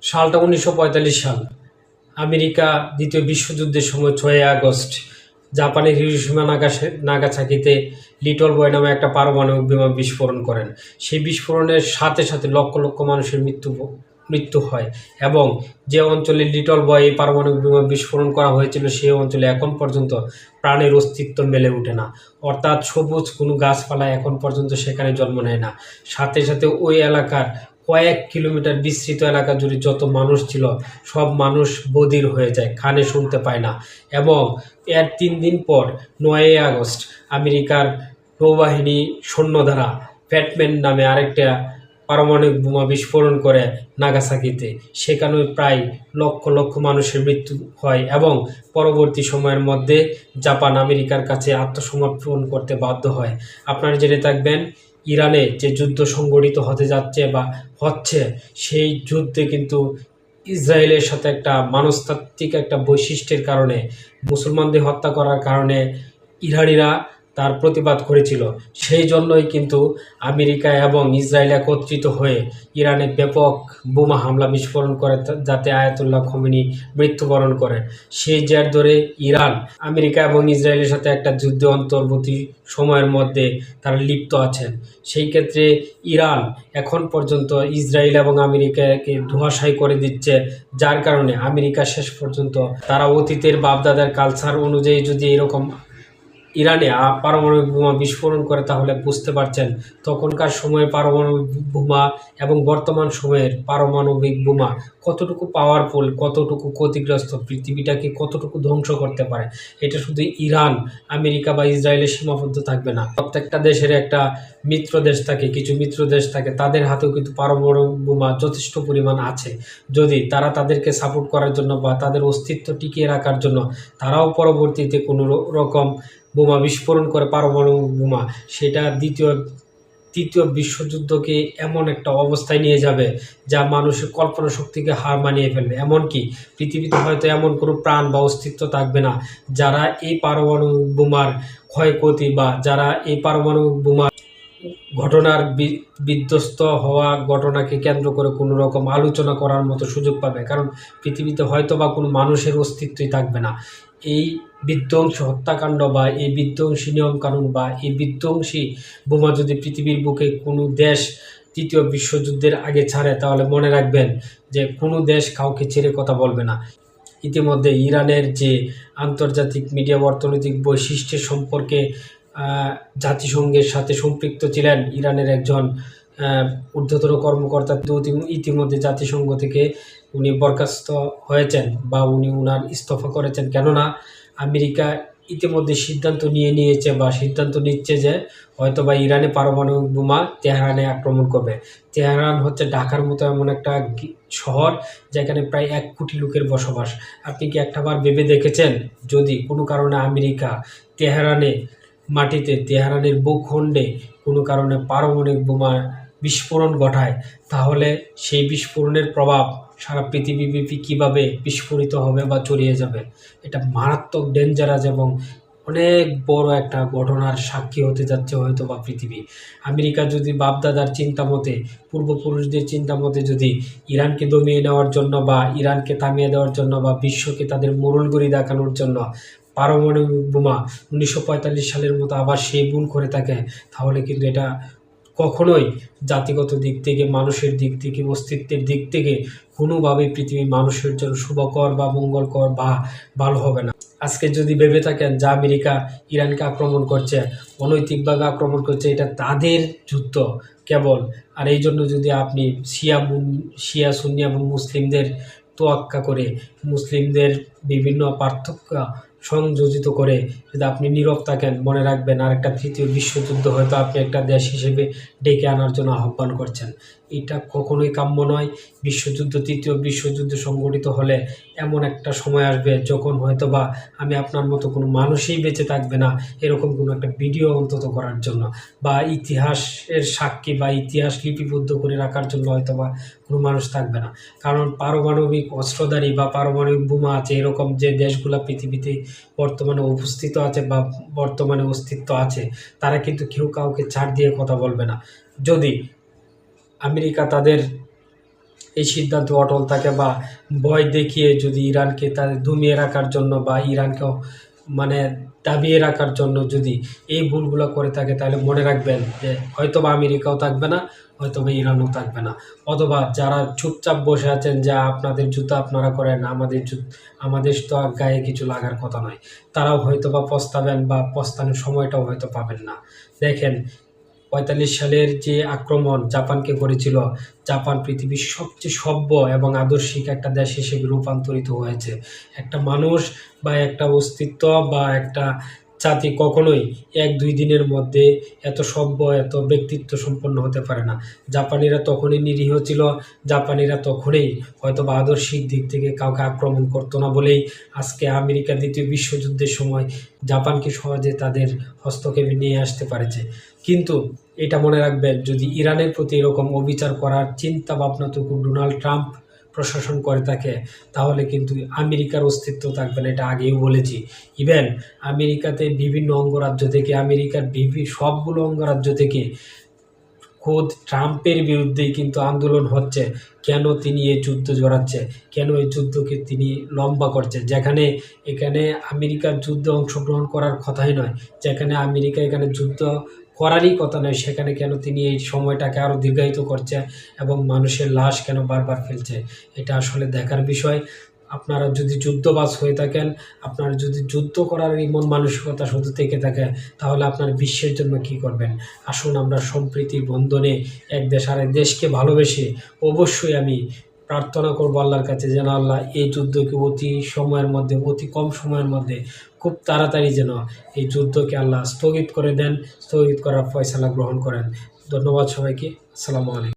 সালটা 1945 সাল। আমেরিকা দ্বিতীয় বিশ্বযুদ্ধের সময় 6 আগস্ট জাপানের হিরোশিমা নাগাসাকিতে লিটল বয় নামে একটা পারমাণবিক বিমান বিস্ফোরণ করেন। সেই বিস্ফোরণের সাথে সাথে লক্ষ লক্ষ মানুষের মৃত্যু হয় এবং যে অঞ্চলে লিটল বয় এই পারমাণবিক বিমান বিস্ফোরণ করা হয়েছিল সেই অঞ্চলে এখন পর্যন্ত প্রাণের অস্তিত্ব মেলে ওঠে না। অর্থাৎ সবুজ কোনো গাছপালা এখন পর্যন্ত সেখানে জন্ম নেয় না। সাথে সাথে ওই এলাকার কয়েক কিলোমিটার বিস্তৃত এলাকা জুড়ে যত মানুষ ছিল সব মানুষ বধির হয়ে যায়, কানে শুনতে পায় না। এবং এর 3 দিন পর 9 আগস্ট আমেরিকার নৌবাহিনী সৈন্য দ্বারা প্যাটম্যান নামে আরেকটা পারমাণবিক বোমা বিস্ফোরণ করে নাগাসাকিতে। সেখানে প্রায় লক্ষ লক্ষ মানুষের মৃত্যু হয় এবং পরবর্তী সময়ের মধ্যে জাপান আমেরিকার কাছে আত্মসমর্পণ করতে বাধ্য হয়। আপনারা জেনে থাকবেন, ইরানে যে যুদ্ধ সংগঠিত হতে যাচ্ছে বা হচ্ছে, সেই যুদ্ধে কিন্তু ইসরায়েলের সাথে একটা মনস্তাত্ত্বিক একটা বৈশিষ্ট্যের কারণে, মুসলমানদের হত্যা করার কারণে ইরানিরা তার প্রতিবাদ করেছিল। সেই জন্যই কিন্তু আমেরিকা এবং ইসরায়েল একত্রিত হয়ে ইরানে ব্যাপক বোমা হামলা বিস্ফোরণ করে যাতে আয়াতুল্লাহ খোমেনি মৃত্যুবরণ করেন। সেই জের ধরে ইরান আমেরিকা এবং ইসরায়েলের সাথে একটা যুদ্ধ অন্তর্বর্তী সময়ের মধ্যে তারা লিপ্ত আছেন। সেই ক্ষেত্রে ইরান এখন পর্যন্ত ইসরায়েল এবং আমেরিকাকে ধোঁয়াশাই করে দিচ্ছে, যার কারণে আমেরিকা শেষ পর্যন্ত তারা অতীতের বাপদাদার কালচার অনুযায়ী যদি এরকম ইরানে পারমাণবিক বোমা বিস্ফোরণ করে তাহলে বুঝতে পারছেন তখনকার সময়ের পারমাণবিক বোমা এবং বর্তমান সময়ের পারমাণবিক বোমা কতটুকু পাওয়ারফুল, কতটুকু ক্ষতিগ্রস্ত, পৃথিবীটাকে কতটুকু ধ্বংস করতে পারে। এটা শুধু ইরান, আমেরিকা বা ইসরায়েলের সীমাবদ্ধ থাকবে না। প্রত্যেকটা দেশের একটা মিত্র দেশ থাকে, কিছু মিত্র দেশ থাকে, তাদের হাতেও কিন্তু পারমাণবিক বোমা যথেষ্ট পরিমাণ আছে। যদি তারা তাদেরকে সাপোর্ট করার জন্য বা তাদের অস্তিত্ব টিকিয়ে রাখার জন্য তারাও পরবর্তীতে কোনো রকম বোমা বিস্ফোরণ করে পারমাণবিক বোমা, সেটা তৃতীয় বিশ্বযুদ্ধকে এমন একটা অবস্থায় নিয়ে যাবে যা মানুষের কল্পনা শক্তিকে হার মানিয়ে ফেলবে। এমনকি পৃথিবীতে হয়তো এমন কোনো প্রাণ বা অস্তিত্ব থাকবে না যারা এই পারমাণবিক বোমার ক্ষয়ক্ষতি বা যারা এই পারমাণবিক বোমা ঘটনার বিধ্বস্ত হওয়া ঘটনাকে কেন্দ্র করে কোনো রকম আলোচনা করার মতো সুযোগ পাবে। কারণ পৃথিবীতে হয়তো বা কোনো মানুষের অস্তিত্বই থাকবে না। এই বিধ্বংসী হত্যাকাণ্ড বা এই বিধ্বংসী নিয়মকানুন বা এই বিধ্বংসী বোমা যদি পৃথিবীর বুকে কোনো দেশ তৃতীয় বিশ্বযুদ্ধের আগে ছাড়ে, তাহলে মনে রাখবেন যে কোনো দেশ কাউকে ছেড়ে কথা বলবে না। ইতিমধ্যে ইরানের যে আন্তর্জাতিক মিডিয়া অর্থনৈতিক বৈশিষ্ট্যের সম্পর্কে জাতিসংঘের সাথে সম্পৃক্ত ছিলেন ইরানের একজন ঊর্ধ্বতন কর্মকর্তা, ইতিমধ্যে জাতিসংঘ থেকে উনি বরখাস্ত হয়েছেন বা উনার ইস্তফা করেছেন। কেননা আমেরিকা ইতিমধ্যে সিদ্ধান্ত নিয়েছে বা সিদ্ধান্ত নিচ্ছে যে হয়তো বা ইরানে পারমাণবিক বোমা তেহরানে আক্রমণ করবে। তেহরান হচ্ছে ঢাকার মতো এমন একটা শহর যেখানে প্রায় 1 কোটি লোকের বসবাস। আপনি কি একটাবার ভেবে দেখেছেন যদি কোনো কারণে আমেরিকা তেহরানের ভূখণ্ডে কোনো কারণে পারমাণবিক বোমা বিস্ফোরণ ঘটায়, তাহলে সেই বিস্ফোরণের প্রভাব সারা পৃথিবীব্যাপী কীভাবে বিস্ফোরিত হবে বা ছড়িয়ে যাবে? এটা মারাত্মক ডেঞ্জারাস এবং অনেক বড় একটা ঘটনার সাক্ষী হতে যাচ্ছে হয়তো বা পৃথিবী। আমেরিকা যদি বাপদাদার চিন্তা মতে, পূর্বপুরুষদের চিন্তা মতে যদি ইরানকে দমিয়ে নেওয়ার জন্য বা ইরানকে থামিয়ে দেওয়ার জন্য বা বিশ্বকে তাদের মোড়লগড়ি দেখানোর জন্য পারমাণবিক বোমা 1945 সালের মতো আবার সেই ভুল করে থাকে, তাহলে কিন্তু এটা কখনোই জাতিগত দিক থেকে, মানুষের দিক থেকে, অস্তিত্বের দিক থেকে কোনোভাবেই পৃথিবীর মানুষের জন্য শুভকর বা মঙ্গলকর বা ভালো হবে না। আজকে যদি ভেবে থাকেন যে আমেরিকা ইরানকে আক্রমণ করছে, অনৈতিকভাবে আক্রমণ করছে, এটা তাদের যুদ্ধ কেবল, আর এই জন্য যদি আপনি শিয়া সুন্নি এবং মুসলিমদের তোয়াক্কা করে, মুসলিমদের বিভিন্ন পার্থক্য সংযোজিত করে যদি আপনি নীরব থাকেন, মনে রাখবেন আরেকটা তৃতীয় বিশ্বযুদ্ধ হয়তো আপনি একটা দেশ হিসেবে ডেকে আনার জন্য আহ্বান করছেন। এটা কখনোই কাম্য নয়। তৃতীয় বিশ্বযুদ্ধ সংঘটিত হলে এমন একটা সময় আসবে যখন হয়তো বা আমি আপনার মতো কোনো মানুষই বেঁচে থাকবে না এরকম কোনো একটা ভিডিও অন্তত করার জন্য, বা ইতিহাসের সাক্ষী বা ইতিহাস লিপিবদ্ধ করে রাখার জন্য হয়তো বা কোনো মানুষ থাকবে না। কারণ পারমাণবিক অস্ত্রধারী বা পারমাণবিক বোমা আছে এরকম যে দেশগুলো পৃথিবীতে বর্তমানে উপস্থিত আছে বা বর্তমানে অস্তিত্ব আছে, তারা কিন্তু কেউ কাউকে ছাড় দিয়ে কথা বলবে না। যদি আমেরিকা তাদের এই সিদ্ধান্তে অটল থাকে বা ভয় দেখিয়ে যদি ইরানকে তাদের দমিয়ে রাখার জন্য বা ইরানকেও মানে দাবিয়ে রাখার জন্য যদি এই ভুলগুলো করে থাকে, তাহলে মনে রাখবেন যে হয়তোবা আমেরিকাও থাকবে না, হয়তোবা ইরানও থাকবে না। অথবা যারা চুপচাপ বসে আছেন, যা আপনাদের যুদ্ধ আপনারা করেন, আমাদের তো গায়ে কিছু লাগার কথা নয়, তারাও হয়তোবা পস্তাবেন বা পস্তানোর সময়টাও হয়তো পাবেন না। দেখেন 45 সালের যে আক্রমণ জাপানকে করেছিল, জাপান পৃথিবীর সবচেয়ে সভ্য এবং আদর্শিক একটা দেশ হিসেবে রূপান্তরিত হয়েছে। একটা মানুষ বা একটা অস্তিত্ব বা একটা জাতি কখনোই 1-2 দিনের মধ্যে এত সভ্য, এত ব্যক্তিত্ব সম্পন্ন হতে পারে না। জাপানিরা তখনই নিরীহ ছিল, জাপানিরা তখনই হয়তোবা আদর্শিক দিক থেকে কাউকে আক্রমণ করতো না বলেই আজকে আমেরিকা দ্বিতীয় বিশ্বযুদ্ধের সময় জাপানকে সহজে তাদের হস্তক্ষেপে নিয়ে আসতে পারেছে। কিন্তু এটা মনে রাখবেন, যদি ইরানের প্রতি এরকম অবিচার করার চিন্তা ভাবনাটুকু ডোনাল্ড ট্রাম্প প্রশাসন করে থাকে, তাহলে কিন্তু আমেরিকার অস্তিত্ব থাকবে না। এটা আগেও বলেছি। ইভেন আমেরিকাতে বিভিন্ন অঙ্গরাজ্য থেকে, আমেরিকার সবগুলো অঙ্গরাজ্য থেকে খোদ ট্রাম্পের বিরুদ্ধেই কিন্তু আন্দোলন হচ্ছে। কেন তিনি এই যুদ্ধ জড়াচ্ছে, কেন এই যুদ্ধকে তিনি লম্বা করছে, যেখানে এখানে আমেরিকার যুদ্ধে অংশগ্রহণ করার কথাই নয়, যেখানে আমেরিকা এখানে যুদ্ধ করারই কথা নয়, সেখানে কেন তিনি এই সময়টাকে আরও দীর্ঘায়িত করছে এবং মানুষের লাশ কেন বারবার ফেলছে। এটা আসলে দেখার বিষয়। আপনারা যদি যুদ্ধবাজ হয়ে থাকেন, আপনার যদি যুদ্ধ করার এই মন মানসিকতা শুধু থেকে থাকে, তাহলে আপনার বিশ্বের জন্য কি করবেন? আসুন আমরা সম্প্রীতির বন্ধনে এক দেশ আর এক দেশকে ভালোবেসে, অবশ্যই আমি প্রার্থনা করব আল্লাহর কাছে যেন আল্লাহ এই যুদ্ধকে অতি কম সময়ের মধ্যে খুব তাড়াতাড়ি যেন এই যুদ্ধকে আল্লাহ স্থগিত করে দেন, স্থগিত করার ফয়সালা গ্রহণ করেন। ধন্যবাদ সবাইকে। আসসালামু আলাইকুম।